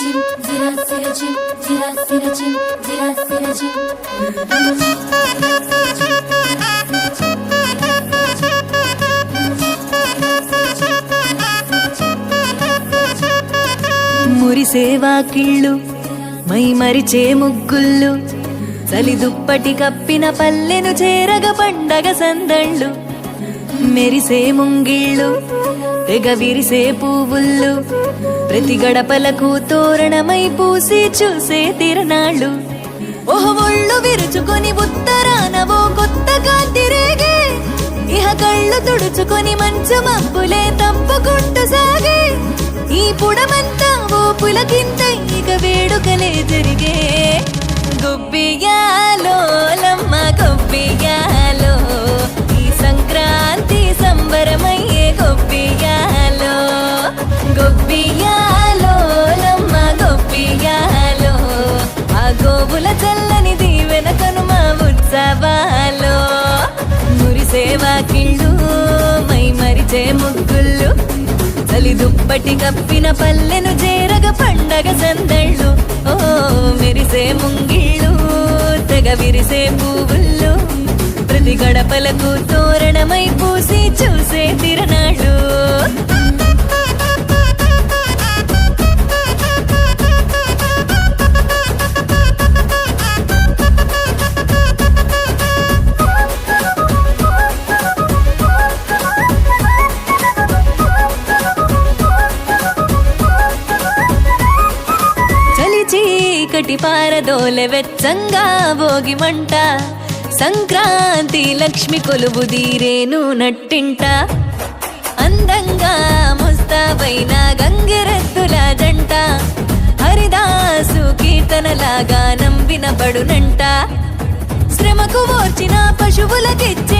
సిరచిం జిరా సిరచిం జిరా సిరచిం జిరా సిరచిం మురిసేవా కిళ్ళు my మరిచే ముగ్గుళ్ళు చలి దుప్పటి కప్పిన పల్లెను చేరగ పండగ సందళ్ళు మెరిసే ముంగిళ్ళు తెగ విరిసే పువ్వుళ్ళు ప్రతి గడపలకు తోరణమై పూసి చూసే తిరణాళ్ళు ఒళ్ళు విరుచుకొని ఉత్తరానవో కొత్తగా తిరిగే ఇహ కళ్ళు తుడుచుకొని మంచు మబ్బులే తప్పుకుంటూ సాగే ఈ పుడమంతా ఓ పులకింత ఇక వేడుకలే జరిగే గొబ్బియాలో లమ్మ గొబ్బియాలో ఈ సంక్రాంతి సంబరమయ్యే గొబ్బియాలో గొబ్బియాలో లమ్మ గొబ్బియాలో ఆ గోవుల చల్లని దీవెన కనుమ ఉత్సవాలో మురిసేవా కిళ్ళు మై మరిచే ముగ్గుళ్ళు చలి దుప్పటి కప్పిన పల్లెను చేరగ పండగ సందళ్ళు ఓ మెరిసే ముంగిళ్ళు తెగ విరిసే పువ్వుళ్ళు ప్రతి గడపలకు తోరణమై పూసి చూసే తిరణాళ్ళు చీకటి పారదోలె వెచ్చంగా భోగి మంట సంక్రాంతి లక్ష్మి కొలువు దీరేను నట్టింట అందంగా ముస్తాబైన గంగిరెద్దుల జంట హరిదాసు కీర్తనలాగా వినబడునంట శ్రమకు ఓర్చిన పశువులకిచ్చే